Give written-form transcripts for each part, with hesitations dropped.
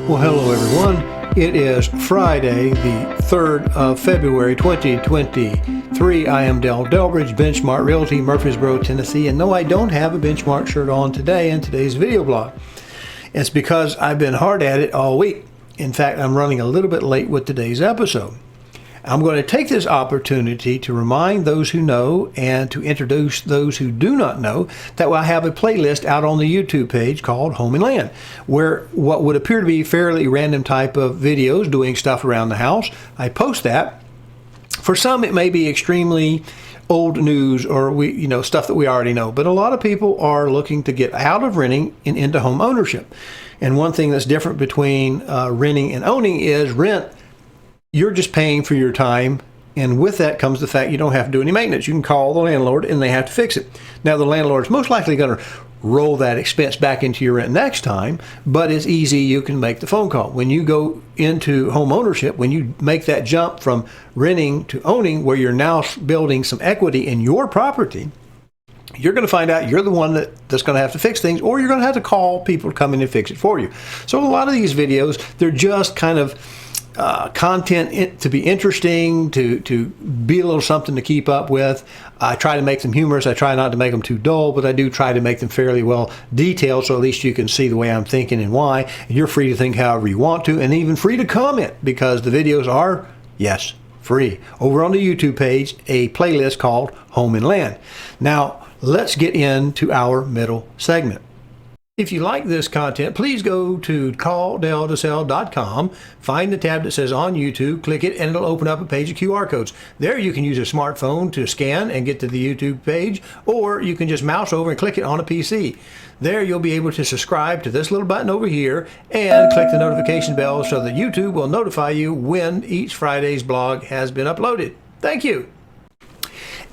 Well, hello everyone. It is Friday, the 3rd of February, 2023. I am Dell Delbridge, Benchmark Realty, Murfreesboro, Tennessee. And no, I don't have a Benchmark shirt on today in today's video blog. It's because I've been hard at it all week. In fact, I'm running a little bit late with today's episode. I'm going to take this opportunity to remind those who know and to introduce those who do not know that I have a playlist out on the YouTube page called Home and Land, where what would appear to be fairly random type of videos doing stuff around the house, I post that. For some, it may be extremely old news or stuff that we already know, but a lot of people are looking to get out of renting and into home ownership. And one thing that's different between renting and owning is rent. You're just paying for your time, and with that comes the fact you don't have to do any maintenance. You can call the landlord and they have to fix it. Now, the landlord's most likely going to roll that expense back into your rent next time, but it's easy. You can make the phone call. When you go into home ownership, when you make that jump from renting to owning, where you're now building some equity in your property, you're going to find out you're the one that's going to have to fix things, or you're going to have to call people to come in and fix it for you. So a lot of these videos, they're just kind of content to be interesting, to be a little something to keep up with. I try to make them humorous. I try not to make them too dull, but I do try to make them fairly well detailed, so at least you can see the way I'm thinking and why. And you're free to think however you want to, and even free to comment, because the videos are, yes, free. Over on the YouTube page, a playlist called Home and Land. Now, let's get into our middle segment. If you like this content, please go to calldelltosell.com, find the tab that says on YouTube, click it, and it'll open up a page of QR codes. There you can use a smartphone to scan and get to the YouTube page, or you can just mouse over and click it on a PC. There you'll be able to subscribe to this little button over here and click the notification bell so that YouTube will notify you when each Friday's blog has been uploaded. Thank you.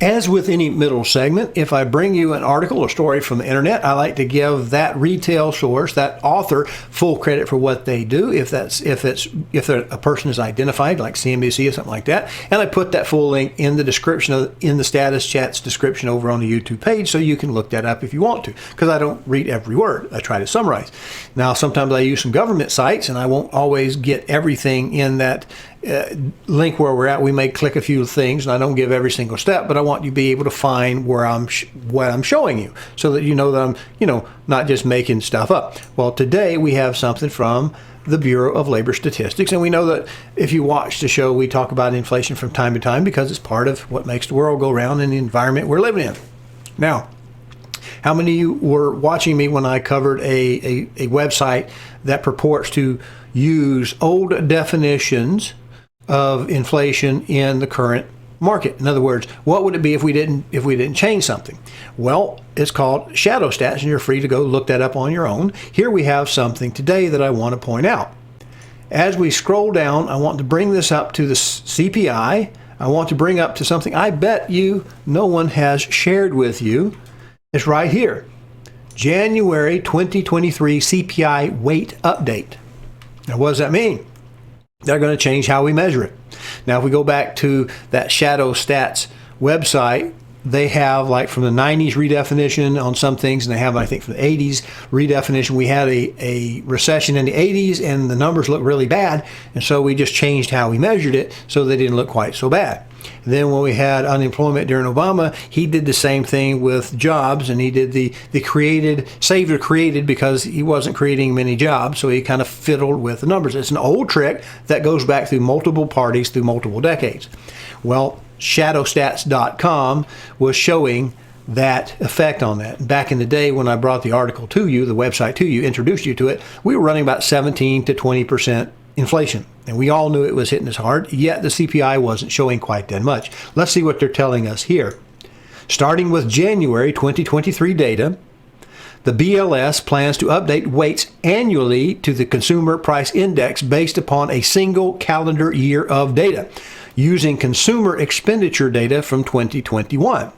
As with any middle segment, if I bring you an article or story from the internet, I like to give that retail source, that author, full credit for what they do, if a person is identified, like CNBC or something like that, and I put that full link in the description in the status chat's description over on the YouTube page, so you can look that up if you want to, because I don't read every word. I try to summarize. Now, sometimes I use some government sites, and I won't always get everything in that link where we're at. We may click a few things, and I don't give every single step, but I want you to be able to find where what I'm showing you, so that you know that I'm not just making stuff up. Well, today we have something from the Bureau of Labor Statistics, and we know that if you watch the show, we talk about inflation from time to time because it's part of what makes the world go round and the environment we're living in. Now, how many of you were watching me when I covered a website that purports to use old definitions of inflation in the current market? In other words, what would it be if we didn't change something? Well, it's called Shadow Stats, and you're free to go look that up on your own. Here we have something today that I want to point out. As we scroll down, I want to bring this up to the CPI. I want to bring up to something I bet you no one has shared with you. It's right here. January 2023 CPI weight update. Now, what does that mean? They're going to change how we measure it. Now, if we go back to that Shadow Stats website, they have, like, from the 90s redefinition on some things, and they have, I think, from the 80s redefinition. We had a recession in the 80s, and the numbers looked really bad, and so we just changed how we measured it so they didn't look quite so bad. Then when we had unemployment during Obama, he did the same thing with jobs, and he did the saved or created, because he wasn't creating many jobs, so he kind of fiddled with the numbers. It's an old trick that goes back through multiple parties through multiple decades. Well, shadowstats.com was showing that effect on that. Back in the day when I brought the article to you, the website to you, introduced you to it, we were running about 17 to 20% inflation. And we all knew it was hitting us hard, yet the CPI wasn't showing quite that much. Let's see what they're telling us here. Starting with January 2023 data, the BLS plans to update weights annually to the Consumer Price Index based upon a single calendar year of data, using consumer expenditure data from 2021,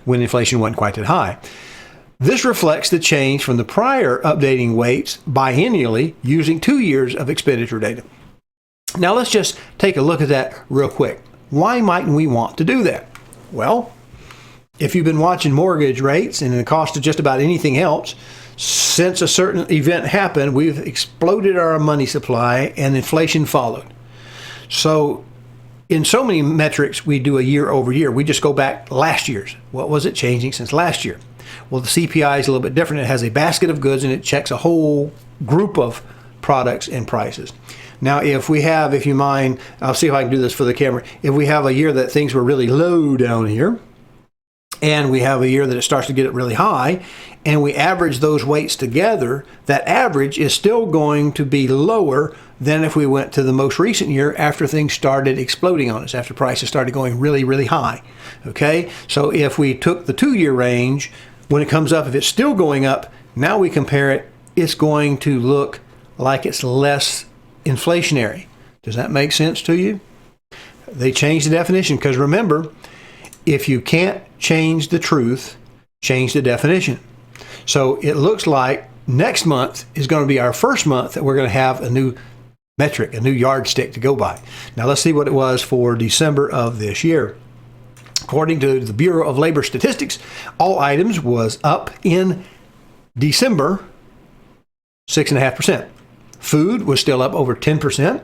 when inflation wasn't quite that high. This reflects the change from the prior updating weights biennially using 2 years of expenditure data. Now let's just take a look at that real quick. Why mightn't we want to do that? Well, if you've been watching mortgage rates and the cost of just about anything else, Since a certain event happened, we've exploded our money supply and inflation followed. So in so many metrics, we do a year over year. We just go back last year's. What was it changing since last year? Well, the CPI is a little bit different. It has a basket of goods and it checks a whole group of products and prices. Now, if you mind, I'll see if I can do this for the camera. If we have a year that things were really low down here, and we have a year that it starts to get it really high, and we average those weights together, that average is still going to be lower than if we went to the most recent year after things started exploding on us, after prices started going really, really high. Okay, so if we took the 2-year range, when it comes up, if it's still going up, now we compare it, it's going to look like it's less inflationary. Does that make sense to you? They changed the definition because remember, if you can't change the truth, change the definition. So it looks like next month is going to be our first month that we're going to have a new metric, a new yardstick to go by. Now let's see what it was for December of this year. According to the Bureau of Labor Statistics, all items was up in December 6.5%. Food was still up over 10%.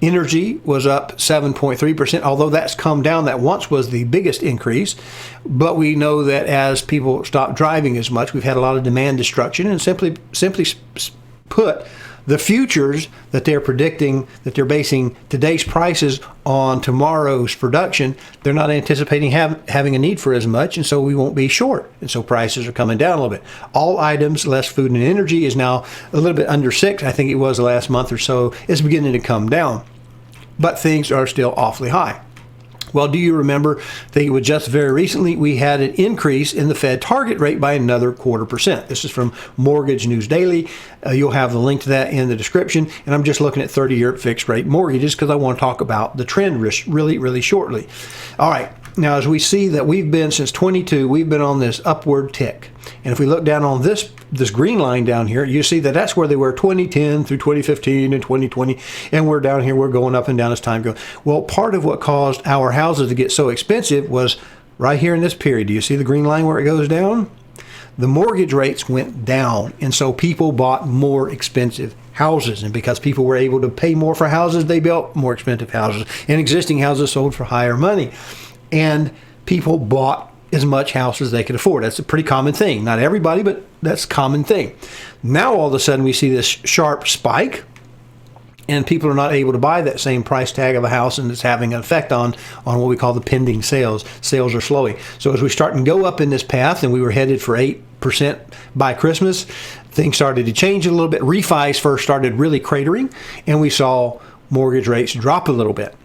Energy was up 7.3%, although that's come down. That once was the biggest increase. But we know that as people stop driving as much, we've had a lot of demand destruction. And simply put, the futures that they're predicting, that they're basing today's prices on tomorrow's production, they're not anticipating having a need for as much, and so we won't be short. And so prices are coming down a little bit. All items, less food and energy, is now a little bit under 6. I think it was the last month or so. It's beginning to come down. But things are still awfully high. Well, do you remember, I think it was just very recently, we had an increase in the Fed target rate by another 0.25%. This is from Mortgage News Daily. You'll have the link to that in the description. And I'm just looking at 30-year fixed rate mortgages because I want to talk about the trend really, really shortly. All right. Now, as we see that we've been, since 22, we've been on this upward tick. And if we look down on this green line down here, you see that that's where they were 2010 through 2015 and 2020. And we're down here, we're going up and down as time goes. Well, part of what caused our houses to get so expensive was right here in this period. Do you see the green line where it goes down? The mortgage rates went down. And so people bought more expensive houses. And because people were able to pay more for houses, they built more expensive houses. And existing houses sold for higher money. And people bought as much house as they could afford. That's a pretty common thing. Not everybody, but that's a common thing. Now all of a sudden we see this sharp spike, and people are not able to buy that same price tag of a house, and it's having an effect on what we call the pending sales. Sales are slowing. So as we start to go up in this path, and we were headed for 8% by Christmas, things started to change a little bit. Refis first started really cratering, and we saw mortgage rates drop a little bit.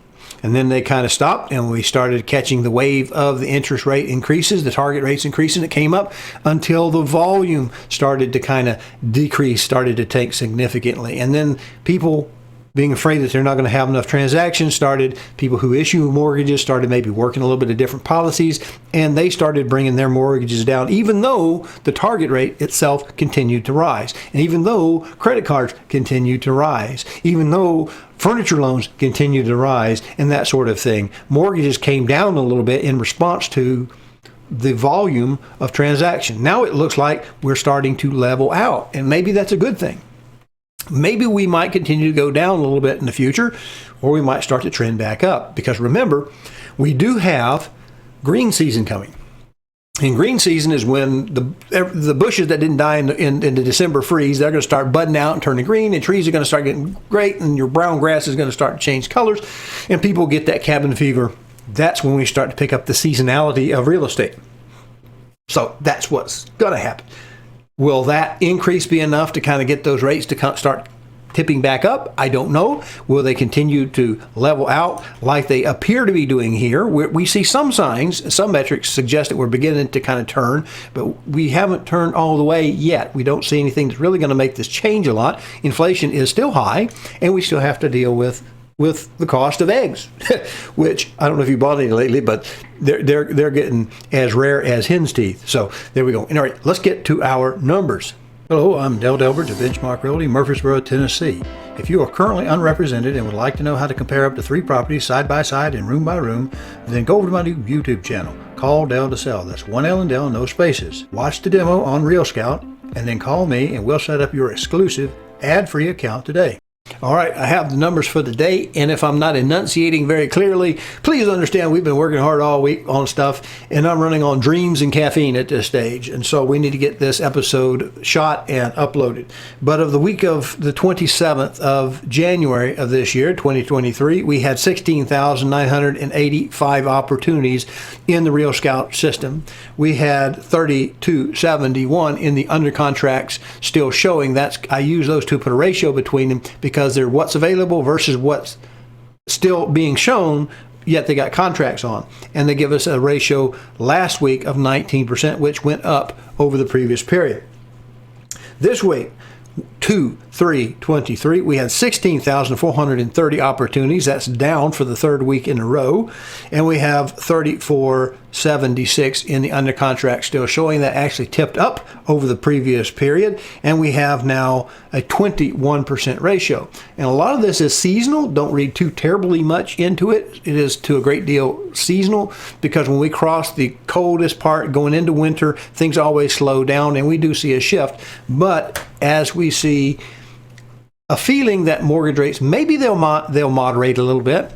And then they kind of stopped, and we started catching the wave of the interest rate increases, the target rates increasing. It came up until the volume started to kind of decrease, started to tank significantly. And then people being afraid that they're not going to have enough transactions started, people who issue mortgages started maybe working a little bit of different policies, and they started bringing their mortgages down, even though the target rate itself continued to rise. And even though credit cards continued to rise, even though furniture loans continued to rise, and that sort of thing. Mortgages came down a little bit in response to the volume of transaction. Now it looks like we're starting to level out, and maybe that's a good thing. Maybe we might continue to go down a little bit in the future, or we might start to trend back up. Because remember, we do have green season coming. And green season is when the bushes that didn't die in the December freeze, they're going to start budding out and turning green, and trees are going to start getting great, and your brown grass is going to start to change colors, and people get that cabin fever. That's when we start to pick up the seasonality of real estate. So that's what's going to happen. Will that increase be enough to kind of get those rates to start tipping back up? I don't know. Will they continue to level out like they appear to be doing here? We see some signs, some metrics suggest that we're beginning to kind of turn, but we haven't turned all the way yet. We don't see anything that's really going to make this change a lot. Inflation is still high, and we still have to deal with the cost of eggs, which I don't know if you bought any lately, but they're getting as rare as hen's teeth. So there we go. And all right, let's get to our numbers. Hello, I'm Del Delbridge of Benchmark Realty, Murfreesboro, Tennessee. If you are currently unrepresented and would like to know how to compare up to 3 properties side by side and room by room, then go over to my new YouTube channel. Call Del to sell. That's one L in Del, no spaces. Watch the demo on Real Scout. and then call me and we'll set up your exclusive ad-free account today. All right, I have the numbers for the day, and if I'm not enunciating very clearly, please understand we've been working hard all week on stuff, and I'm running on dreams and caffeine at this stage, and so we need to get this episode shot and uploaded. But of the week of the 27th of January of this year, 2023, we had 16,985 opportunities in the Real Scout system. We had 3,271 in the under contracts still showing. I use those to put a ratio between them because they're what's available versus what's still being shown, yet they got contracts on. And they give us a ratio last week of 19%, which went up over the previous period. This week, 2/3/23, we had 16,430 opportunities. That's down for the third week in a row. And we have 3,476 in the under contract still showing. That actually tipped up over the previous period. And we have now a 21% ratio. And a lot of this is seasonal. Don't read too terribly much into it. It is to a great deal seasonal because when we cross the coldest part going into winter, things always slow down and we do see a shift. But as we see a feeling that mortgage rates, maybe they'll moderate a little bit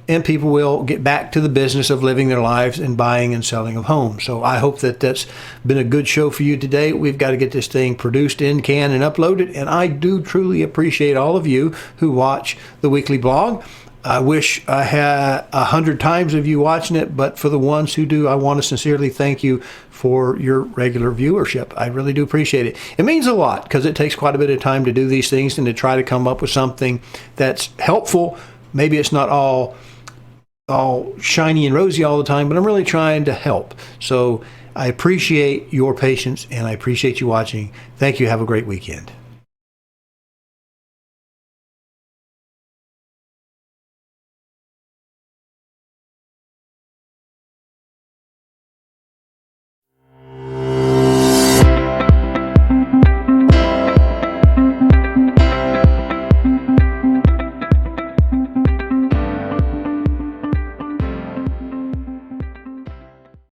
and people will get back to the business of living their lives and buying and selling of homes. So I hope that that's been a good show for you today. We've got to get this thing produced in can and uploaded. And I do truly appreciate all of you who watch the weekly blog. I wish I had 100 times of you watching it, but for the ones who do, I want to sincerely thank you for your regular viewership. I really do appreciate it. It means a lot because it takes quite a bit of time to do these things and to try to come up with something that's helpful. Maybe it's not all shiny and rosy all the time, but I'm really trying to help. So I appreciate your patience and I appreciate you watching. Thank you. Have a great weekend.